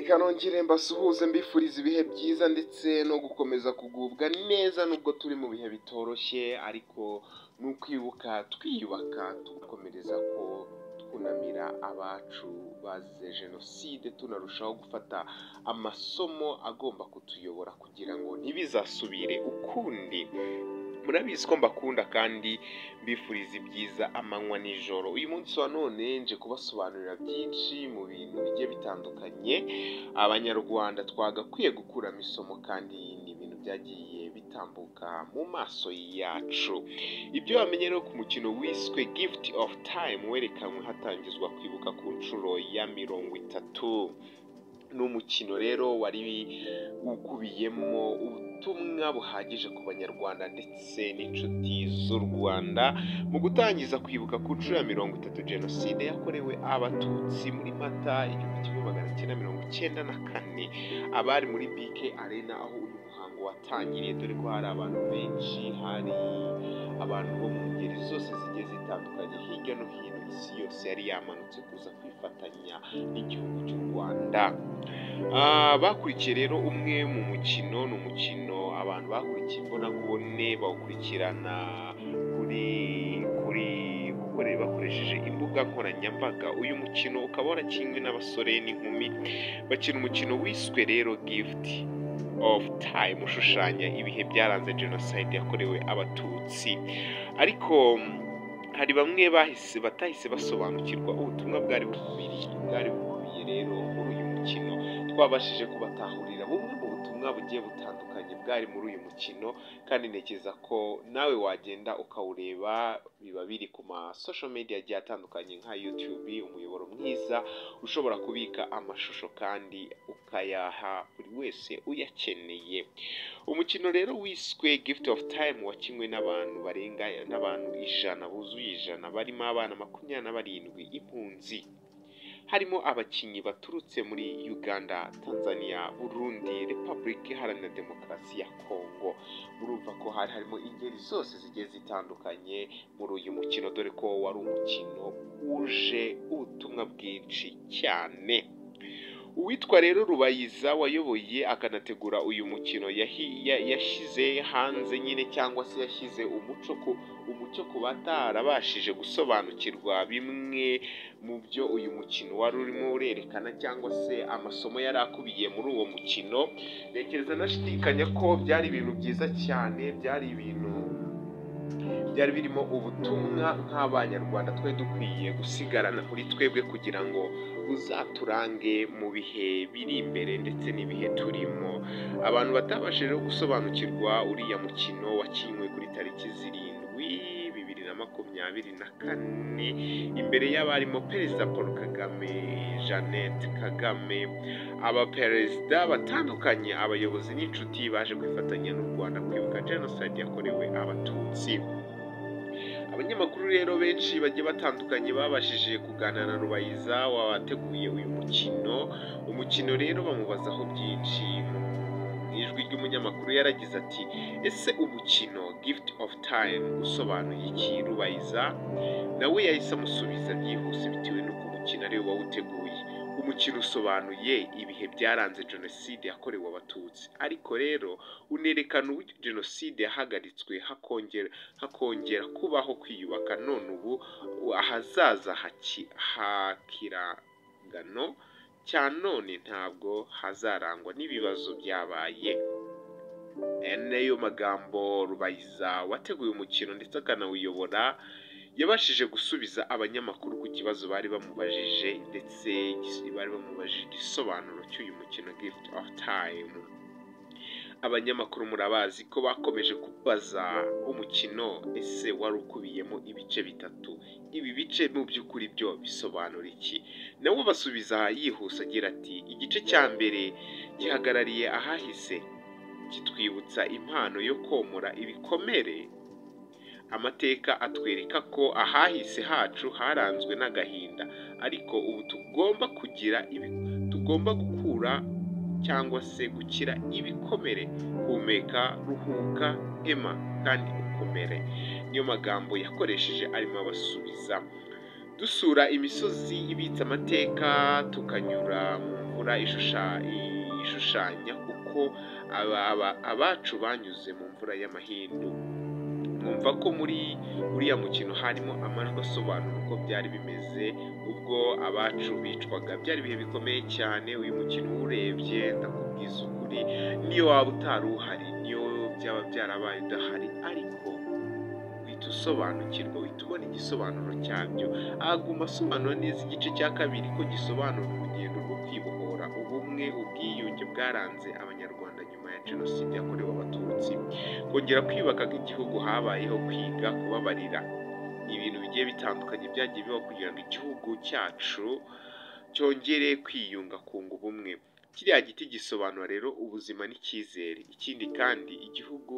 Reka nongere mbasuhuze mbifuriza ibihe byiza ndetse no gukomeza kugubwa neza nubwo turi mu bihe bitoroshye, ariko ni ukwibuka twiyubaka tugakomereza ko twunamira abacu bazize jenoside, tunarushaho gufata amasomo agomba kutuyobora kugira ngo ntibizasubire ukundi. Murabizi ko mbakunda kandi mbifuriza ibyiza amanywa n'ijoro. Uyu munsi wa none nje kubasobanurira byinshi mu bintu bigiye bitandukanye abanyarwanda twagakwiye gukuramo isomo, kandi ni ibintu byagiye bitambuka mu maso yacu. Ibyo wamenye rero ku mukino wiswe Gift of Time werekanwe hatangizwa kwibuka ku nshuro ya 30. Ni umukino rero wari ukubiyemo ubutumwa buhagije ku banyarwanda ndetse n'inshuti z'u Rwanda mu gutangiza kwibuka ku nshuro ya 30 jenoside yakorewe abatutsi muri Mata 1994. Abari muri BK Arena aho uyu muhango watangiriye, dore ko hari abantu benshi, hari abantu bo mu ngeri zose zigiye zitandukanye hirya no hino, isi yose yari yamanutse kuza kwifatanya n'igihugu cy'u Rwanda. Bakurikiye rero umwe mu mukino, ni umukino abantu bakurikiye imbonankubone bawukurikirana bakoresheje imbuga nkoranyambaga. Uyu mukino ukaba warakinwe n'abasore n'inkumi bakina umukino wiswe rero Gift of Time ushushanya ibihe byaranze jenoside yakorewe abatutsi, ariko hari bamwe batahise basobanukirwa ubutumwa bwari bukubiye rero muri uyu mukino. Twabashije kubatahurira bumwe mu butumwa bugiye butandukanye bwari muri uyu mukino, kandi ntekereza ko nawe wagenda ukawureba. Biba biri ku ma social media agiye atandukanye nka YouTube, umuyoboro mwiza ushobora kubika amashusho kandi ukayaha buri wese uyakeneye. Umukino rero wiswe Gift of Time wakinwe n'abantu barenga buzuye 100, barimo abana 27, impunzi, harimo abakinnyi baturutse muri Uganda, Tanzania, Burundi, Repubulika Iharanira Demokarasi ya Kongo. Murumva ko harimo ingeri zose zigiye zitandukanye muri uyu mukino, dore ko wari umukino uje ubutumwa bwinshi cyane. Uwitwa rero Rubayiza wayoboye akanategura uyu mukino yashyize hanze nyine, cyangwa se yashyize umucyo ku batarabashije gusobanukirwa bimwe mu byo uyu mukino wari urimo urerekana, cyangwa se amasomo yari akubiye muri uwo mukino. Ntekereza nashidikanya ko byari ibintu byiza cyane, byari ibintu byari birimo ubutumwa nk'abanyarwanda twari dukwiye gusigarana muri twebwe kugira ngo uzaturange mu bihe biri imbere ndetse n'ibihe turimo. Abantu batabashije gusobanukirwa uriya mukino wakinwe kuri tariki 7/2024 imbere y'abarimo Perezida Paul Kagame, Jeannette Kagame, abaperezida batandukanye, abayobozi n'inshuti baje kwifatanya n'u Rwanda kwibuka jenoside yakorewe abatutsi. Abanyamakuru rero benshi bagiye batandukanye babashije kuganira na Rubayiza wateguye uyu umukino rero bamubazaho byinshi. Mu ijwi ry'umunyamakuru yaragize ati, ese umukino Gift of Time usobanuye iki? Rubayiza nawe yahise amusubiza byihuse bitewe n'uko umukino ari we wawuteguye. Umukino usobanuye ibihe byaranze jenoside yakorewe abatutsi, ariko rero unerekana uburyo jenoside yahagaritswe hakongera kubaho kwiyubaka, none ubu ahazaza hakirangano cya none ntabwo hazarangwa n'ibibazo byabaye. Nayo magambo Rubayiza wateguye umukino ndetse akanawuyobora yabashije gusubiza abanyamakuru ku kibazo bari bamubajije, ndetse bari bamubajije igisobanuro cy'uyu mukino Gift of Time. Abanyamakuru murabazi ko bakomeje kubaza umukino ese wari ukubiyemo ibice bitatu. Ibi bice mu by'ukuri byo bisobanura iki? Nawe basubiza yihuse agira ati, igice cya mbere gihagarariye ahahise, kitwibutsa impano yo komora ibikomere. Amateka atwereka ko ahahise hacu haranzwe n'agahinda, ariko ubu tugomba gukura cyangwa se gukira ibikomere. Humeka, ruhuka, ema kandi ukomere. Niyo magambo yakoresheje arimo abasubiza. Dusura imisozi ibitse amateka, tukanyura mu imfura ishushanya uko abacu banyuze mu mvura y'amahindu. Mwumva ko muri uriya mukino harimo amajwi asobanura uko byari bimeze ubwo abacu bicwaga. Byari ibihe bikomeye cyane. Uyu mukino uwurebye ndakubwiza ukuri, niyo waba utari uhari, niyo byaba byarabaye udahari, ariko uhita usobanukirwa, uhita ubona igisobanuro cyabyo. Aguma asobanura neza igice cya kabiri ko gisobanura urugendo rwo kwibohora, ubumwe, ubwiyunge bwaranze abanyarwanda nyuma ya jenoside yakorewe abatutsi. Kongera kwiyubaka nk'igihugu habayeho kwiga, kubabarira. Ni ibintu bigiye bitandukanye byagiye bibaho kugira ngo igihugu cyacu cyongere kwiyunga, kunga ubumwe. Kiriya giti gisobanura rero ubuzima n'icyizere. Ikindi kandi igihugu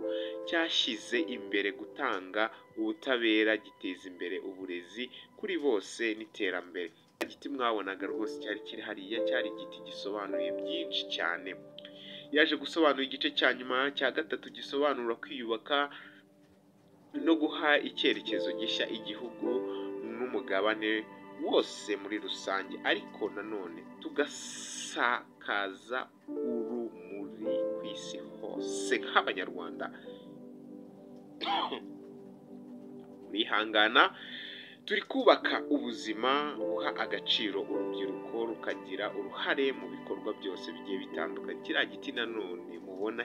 cyashyize imbere gutanga ubutabera, giteza imbere uburezi kuri bose n'iterambere. Igiti mwabonaga rwose cyari kiri hariya, cyari igiti gisobanuye byinshi cyane. Yaje gusobanura igice cya nyuma cya gatatu gisobanura kwiyubaka no guha icyerekezo gishya igihugu n'umugabane wose muri rusange, ariko nanone tugasakaza urumuri ku isi hose nk'abanyarwanda. Murihangana, turi kubaka ubuzima buha agaciro urubyiruko rukagira uruhare mu bikorwa byose bigiye bitandukanye. Kiriya giti nanone mubona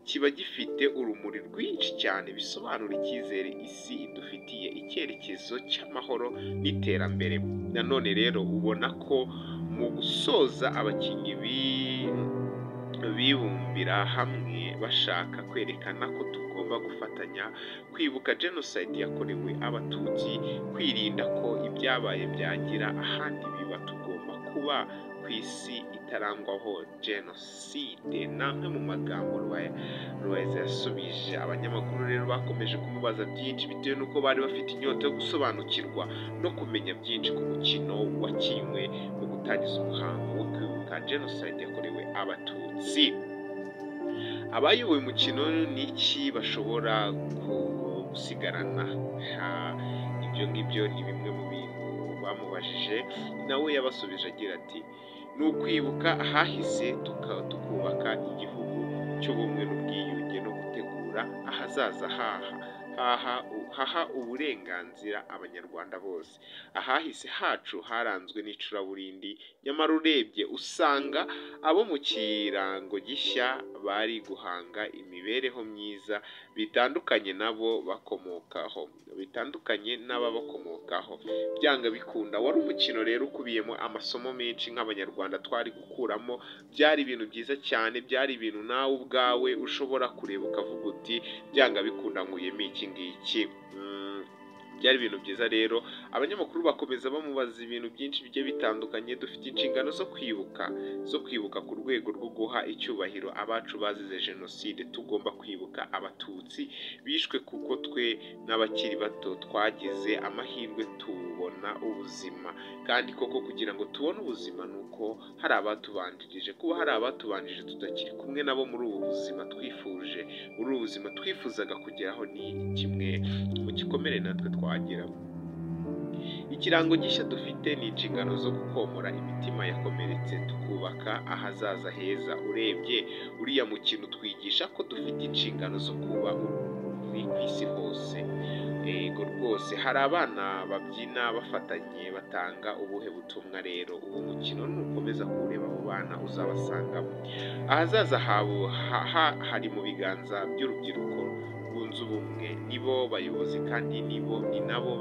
kiba gifite urumuri rwinshi cyane, bisobanura icyizere isi idufitiye, icyerekezo cy'amahoro n'iterambere. Nanone rero ubona ko mu gusoza abakinnyi bibumbira hamwe bashaka kwerekana ko tugomba gufatanya kwibuka jenoside yakorewe abatutsi, kwirinda ko ibyabaye byagira ahandi biba, tugomba kuba ku isi itarangwaho jenoside. Namwe mu magambo Rubayiza yasubije. Abanyamakuru rero bakomeje kumubaza byinshi bitewe n'uko bari bafite inyota yo gusobanukirwa no kumenya byinshi ku mukino wakinwe mu gutangiza umuhango wo kwibuka jenoside yakorewe abatutsi. Abayoboye umukino ni iki bashobora gusigarana? Ibyo ngibyo ni bimwe mu bintu bamubajije, nawe yabasubije agira ati ni ukwibuka ahahise tukubaka igihugu cy'ubumwe n'ubwiyunge no gutegura ahazaza haha uburenganzira abanyarwanda bose. Ahahise hacu haranzwe n'icuraburindi, nyamara urebye usanga abo mu kirango gishya bari guhanga imibereho myiza bitandukanye n'ababakomokaho. Byanga bikunda, wari umukino rero ukubiyemo amasomo menshi nk'abanyarwanda twari gukuramo. Byari ibintu byiza cyane, byari ibintu nawe ubwawe ushobora kureba ukavuga uti byanga bikunda nkuyemo iki ngiki. Byari ibintu byiza rero. Abanyamakuru bakomeza bamubaza ibintu byinshi bigiye bitandukanye. Dufite inshingano zo kwibuka ku rwego rwo guha icyubahiro abacu bazize jenoside. Tugomba kwibuka abatutsi bishwe kuko twe n'abakiri bato twagize amahirwe tubona ubuzima, kandi koko kugira ngo tubone ubuzima ni uko hari abatubanjirije. Kuba hari abatubanjirije tudakiri kumwe nabo muri ubu buzima twifuje, muri ubu buzima twifuzaga kugeraho, ni kimwe mu gikomere natwe twagira. Ikirango gishya dufite ni inshingano zo gukomora imitima yakomeretse, tukubaka ahazaza heza. Urebye uriya mukino utwigisha ko dufite inshingano zo kuba urumuri ku isi hose. Yego rwose, hari abana babyina bafatanye batanga ubuhe butumwa rero? Uwo mukino nukomeza kuwureba abo bana uzabasangamo. Ahazaza habo hari mu biganza by'urubyiruko rwunze ubumwe. Nibo bayobozi kandi ni nabo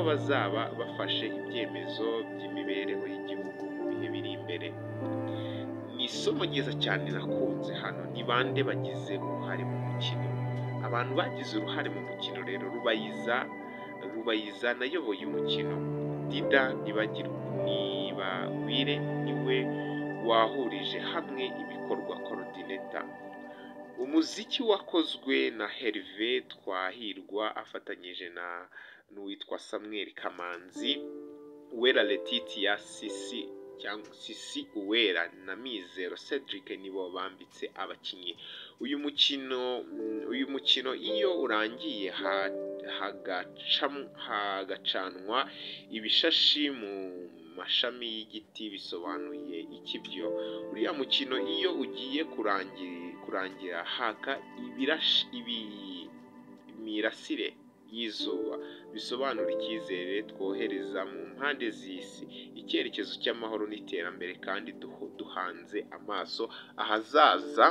bazaba bafashe ibyemezo by'imibereho y'igihugu mu bihe biri imbere. Ni isomo ryiza cyane nakunze hano. Ni bande bagize uruhare mu mukino? Abantu bagize uruhare mu mukino rero: Rubayiza nayoboye umukino, Dida Nibagwire niwe wahurije hamwe ibikorwa, coordinator. Umuziki wakozwe na Herve Twahirwa afatanyije n'uwitwa Samuel Kamanzi. Uwera Letitia Sisi Uwera na Mizero Cedric nibo bambitse abakinnyi. Uyu mukino iyo urangiye hagacanwa ibishashi mu mashami y'igiti bisobanuye iki byo? Uriya mukino iyo ugiye kurangira haka imirasire y'izuba, bisobanura icyizere twohereza mu mpande z'isi, icyerekezo cy'amahoro n'iterambere, kandi duhanze amaso ahazaza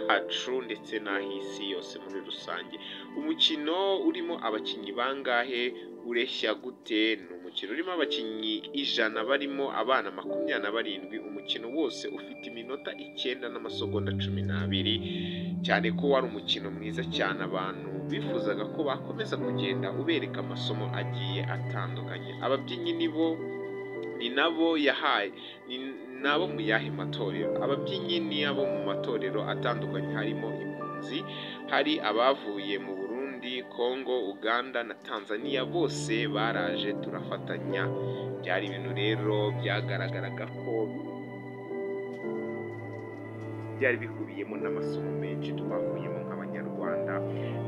hacu ndetse n'ah'isi yose muri rusange. Umukino urimo abakinnyi bangahe? Ureshya gute? Ni umukino urimo abakinnyi 100 barimo abana 27. Umukino wose ufite iminota 9 n'amasegonda 12, cyane ko wari umukino mwiza cyane. Abantu bifuzaga ko bakomeza kugenda ubereka amasomo agiye atandukanye. Ababyinnyi ni nabo mu yahe matorero? Ababyinnyi ni abo mu matorero atandukanye, harimo impunzi, hari abavuye mu Burundi, Kongo, Uganda na Tanzania, bose baraje turafatanya. Byari ibintu rero byagaragaraga ko byari bikubiyemo n'amasomo menshi twakuyemo nk'abanyarwanda.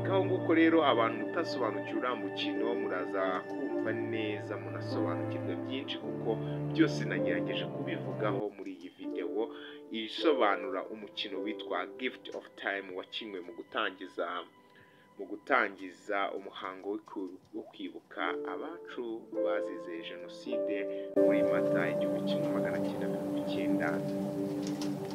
Ngaho nguko rero, abantu mutasobanukiwe uriya mukino muraza kumva neza munasobanukirwa byinshi, kuko byose nagerageje kubivugaho muri iyi videwo isobanura umukino witwa Gift of Time wakinwe mu gutangiza umuhango wo kwibuka abacu bazize Jenoside muri Mata 1990.